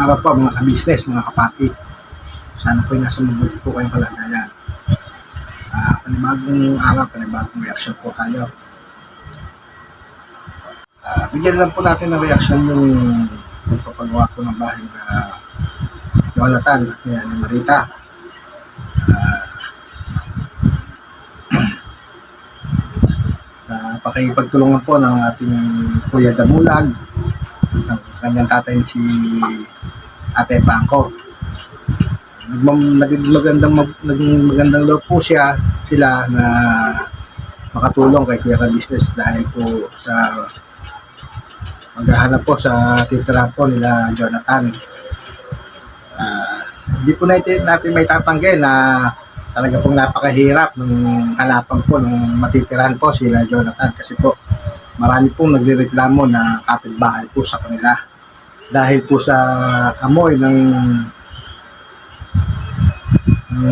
araw po mga ka-business, mga kapapi. Sana po nasa mabuti po kayong kalagayan. Panibagong araw, panibagong reaction po tayo. Bigyan lang po natin ng reaction yung pagpapagawa ko ng bahay na Jonathan at ni Marita. Pakipagtulungan po ng ating Kuya Damulag at kanyang tatay si Ate Franco. Magandang loob po sila na makatulong kay Kuya Ka-Business dahil po sa maghahanap po sa titira po nila Jonathan. Hindi po natin may tatanggi na talaga pong napakahirap ng hanapan po ng matitirahan po sila Jonathan kasi po marami pong nagrereklamo na kapitbahay po sa kanila dahil po sa amoy ng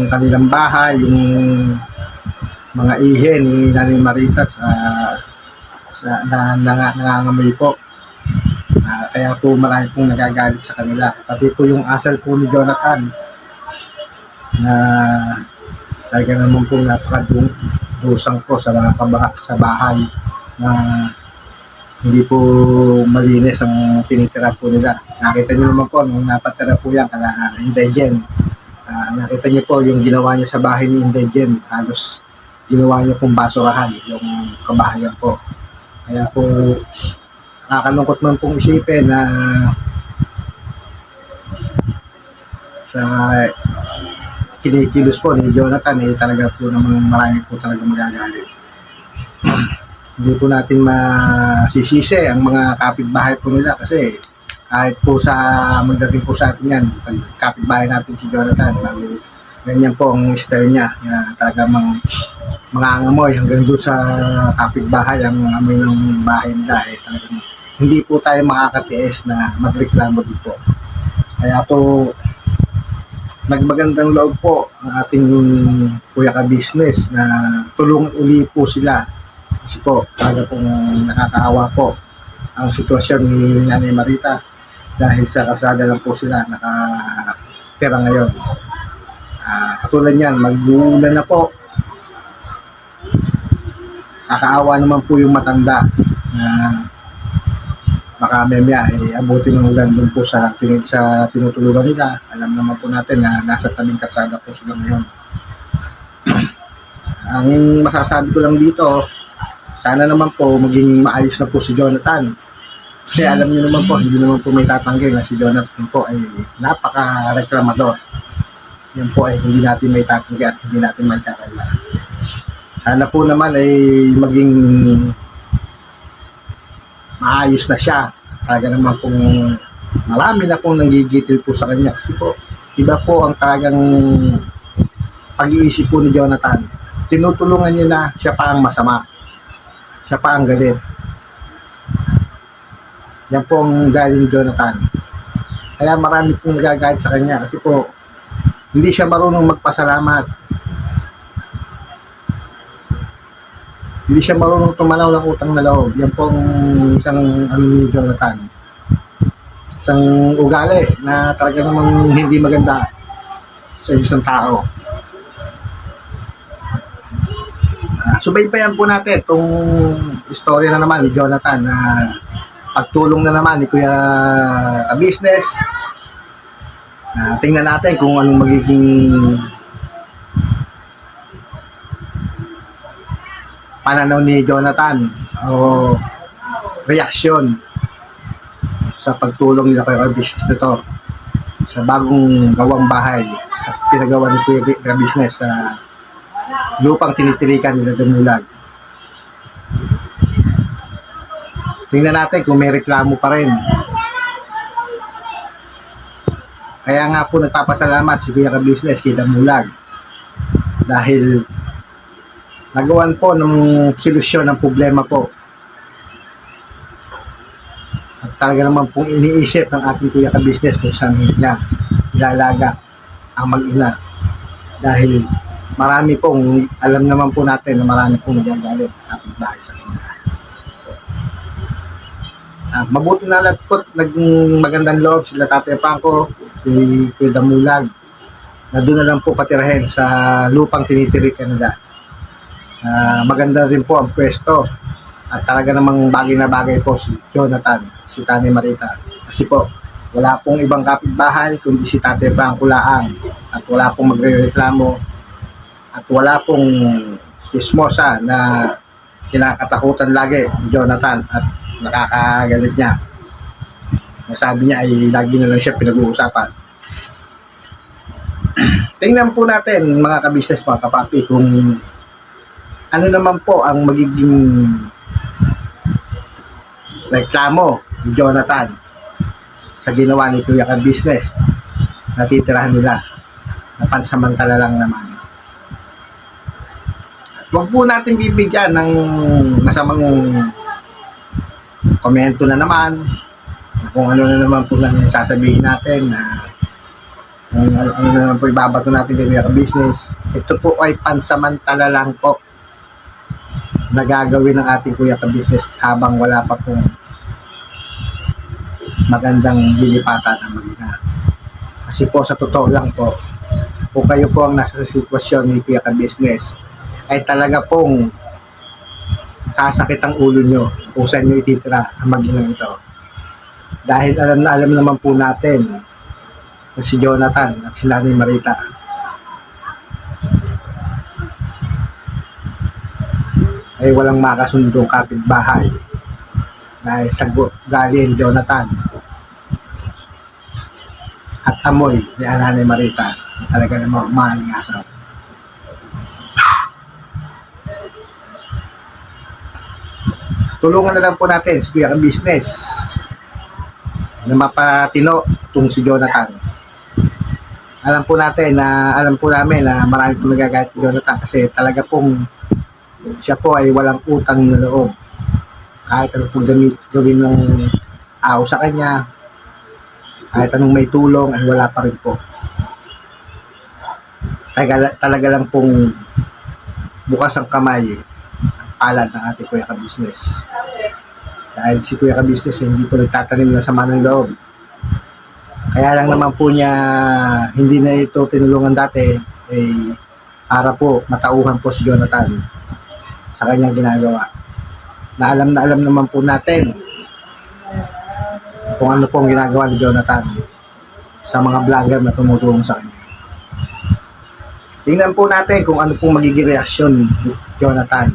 kanilang bahay, yung mga ihe ni Nanay Marita nangangamoy po. Kaya po marami pong nagagalit sa kanila. Pati po yung asal po ni Jonathan na talaga naman po napakadusang po sa mga sa bahay na hindi po malinis ang tinitira po nila. Nakita niyo naman po nung napatira po yan kala Indigen. Nakita niyo po yung ginawa niya sa bahay ni Indigen. Halos ginawa niya pong basurahan yung kabahayan po. Kaya po nakakalungkot man pong isipin na sa kinikilos po ni Jonathan talaga po namang marami po talaga magagalit. Hindi po natin masisisi ang mga kapitbahay po nila kasi kahit po sa magdating po sa atin yan, pag kapitbahay natin si Jonathan, ganyan po ang style niya na talaga mga angamoy hanggang doon sa kapitbahay ang amoy ng bahay nila talagang hindi po tayo makakatiis na magreklamo din po. Kaya po nagmagandang loob po ang ating Kuya Ka-Business na tulungan uli po sila kasi po talaga pong nakakaawa po ang sitwasyon ni Nanay Marita dahil sa kasada lang po sila nakatira ngayon. Katulad yan, mag-uulan na po, kakaawa naman po yung matanda na baka memya abutin ng ulan doon po sa tinutulugan nila. Alam naman po natin na nasa tabing kalsada po sila ngayon. Ang masasabi ko lang dito, sana naman po maging maayos na po si Jonathan. Kasi alam niyo naman po, hindi naman po may tatanggi na si Jonathan po ay napaka-reklamador. Yan po ay hindi natin may tatanggi at hindi natin may kakaila. Sana po naman ay maging maayos na siya. Talaga naman pong marami na pong nanggigigil po sa kanya kasi po iba po ang talagang pag-iisip po ni Jonathan. Tinutulungan niya na siya pa ang masama. Siya pa ang galit. Yan po ang galing ni Jonathan. Kaya marami pong nagagalit sa kanya kasi po hindi siya marunong magpasalamat. Hindi siya marunong tumanaw ng utang na loob. Yan pong isang ni Jonathan. Isang ugali na talaga namang hindi maganda sa isang tao. Subaybayan po natin itong istorya na naman ni Jonathan na pagtulong na naman ni Kuya Ka-Business. Tingnan natin kung anong magiging pananaw ni Jonathan o reaksyon sa pagtulong nila kay Ka-Business na to sa bagong gawang bahay at pinagawa ni Kuya Ka-Business sa lupang tinitirikan nila Damulag. Tingnan natin kung may reklamo pa rin. Kaya nga po nagpapasalamat si Kuya Ka-Business kay Damulag dahil nagawan po ng solusyon ng problema po. At talaga naman pong iniisip ng ating Kuya Ka-Business kung saan niya ilalaga ang mag-ina. Dahil marami pong, alam naman po natin na marami pong nagagalit ang bahay sa kanila. Mabuti na lang po, naging magandang loob sila Tatay Franco, si Kuya Damulag, na doon na lang po patirahin sa lupang tinitirikan nila. Maganda rin po ang pwesto at talaga namang bagay na bagay po si Jonathan at si Tani Marita. Kasi po, wala pong ibang kapitbahay kundi si Tatay Franco laang at wala pong magre-reklamo at wala pong chismosa na kinakatakutan lagi ni Jonathan at nakakagalit niya. Nasabi niya ay lagi na lang siya pinag-uusapan. Tingnan po natin mga kabisnes, mga kapapi, kung ano naman po ang magiging reklamo ni Jonathan sa ginawa ni Kuya Kabisnes na titirahan nila na pansamantala lang naman. At huwag po natin bibigyan ng masamang komento na naman na kung ano na naman po lang sasabihin natin na kung ano na naman po ibabato natin kay Kuya Kabisnes. Ito po ay pansamantala lang po na gagawin ng ating Kuya Kabisnes habang wala pa pong magandang lilipatan ang magina. Kasi po sa totoo lang po, kung kayo po ang nasa sitwasyon ni Kuya Kabisnes, ay talaga pong sasakit ang ulo nyo kung saan nyo ititira ang mag-inang ito. Dahil alam na alam naman po natin na si Jonathan at si Nanay Marita ay walang makasundong kapitbahay dahil sa gali ni Jonathan at amoy ni Nanay Marita talaga namang umalingasaw. Tulungan na lang po natin si Kuya Kabisnes na mapatino itong si Jonathan. Alam po namin na marami po nagagalit si Jonathan kasi talaga pong siya po ay walang utang na loob. Kahit ano pong gawin ng tao sa kanya, kahit anong may tulong ay wala pa rin po. Talaga lang pong bukas ang kamay at palad ng ating Kuya Kabisnes. Dahil si Kuya Kabisnes hindi po nagtatanim ng sama ng loob. Kaya lang naman po niya hindi na ito tinulungan dati para po matauhan po si Jonathan sa kanyang ginagawa. Na alam naman po natin kung ano pong ginagawa ni Jonathan sa mga vlogger na tumutulong sa kanya. Tingnan po natin kung ano pong magiging reaksyon ni Jonathan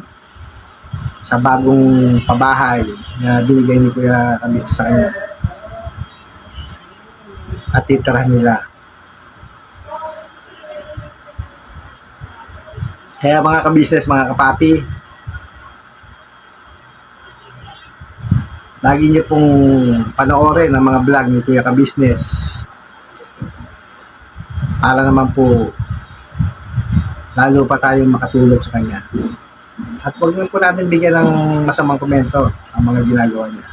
sa bagong pabahay na binigay ni Kuya Kabisnes sa kanya at titirahan nila. Kaya mga kabisnes, mga kapapi, lagi niyo pong panoorin ang mga vlog ni Kuya Kabisnes para naman po lalo pa tayong makatulog sa kanya. At huwag naman po natin bigyan ng masamang komento ang mga ginagawa niya.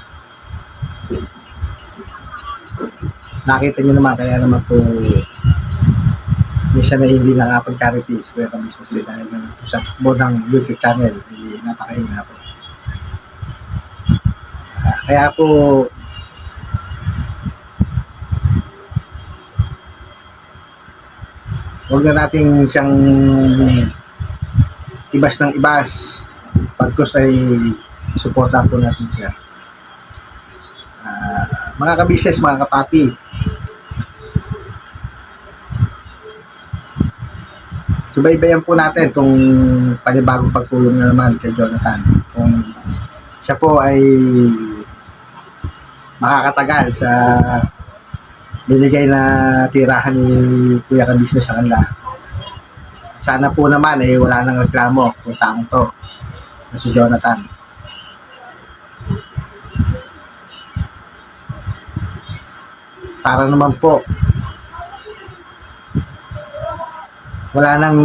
Nakita niyo naman, kaya naman po minsan na hindi nakapag-charity sa Kuya Kabisnes dahil naman po sa takbo ng YouTube channel ay napakahina po. Kaya po huwag na natin siyang ibas ng ibas pagkos ay suportahan po natin siya. Mga kabisnes, mga kapapi, subaybayan po natin itong panibagong pagtulong na naman kay Jonathan. Kung siya po ay makakatagal sa binigay na tirahan ni Kuya Kabisnes sa kanila. At sana po naman ay wala nang reklamo kung taong to na si Jonathan. Para naman po wala nang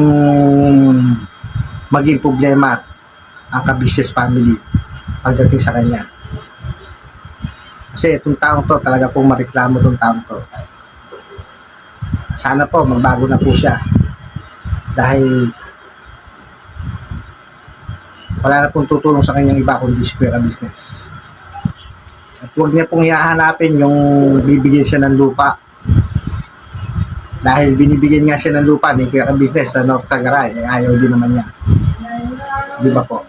maging problema ang Kabisnes family pagdating sa kanya. Kasi itong taong to, talaga pong mareklamo itong taong to. Sana po, magbago na po siya. Dahil wala na pong tutulong sa kanyang iba kundi si Kuya Kabisnes. At Huwag niya pong hihahanapin yung bibigyan siya ng lupa. Dahil binibigyan nga siya ng lupa ni Kuya Business sa North Sagaray, ayaw din naman niya. Di ba po?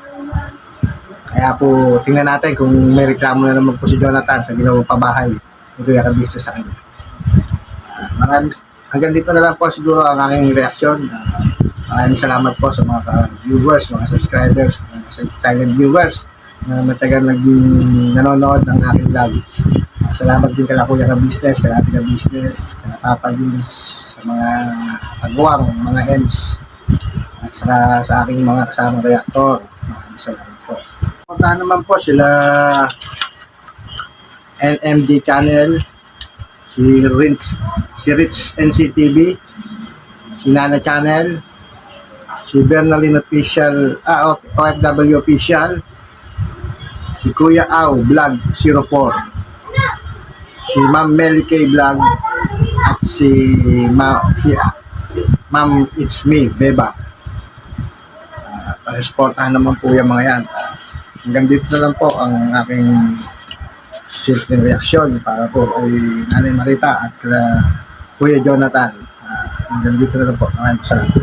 Kaya po, tingnan natin kung may reklamo na naman po si Jonathan sa ginawang pabahay ni Kuya Business sa kanya. Hanggang dito na lang po siguro ang aking reaksyon. Maraming salamat po sa mga viewers, mga subscribers, mga silent viewers na matagal nanonood ng aking vlog. Salamat din kala Kuya Business, kala Pina Business, kala Papa James, sa mga kagawang, mga M's, at sa aking mga kasamang reaktor. Maraming salamat po. Puntahan naman po sila NMD Channel, si Rich NCTV, si Nana Channel, si Bernalyn Official, OFW Official, si Kuya Au Vlog 04, si Ma'am Melly K Vlog, at si Ma'am It's Me Beba. Para-supportahan naman po yung mga yan. Hanggang dito na lang po ang aking simpleng reaksyon para po kay Nanay Marita at Kuya Jonathan. Hanggang dito na lang po. Maraming salamat.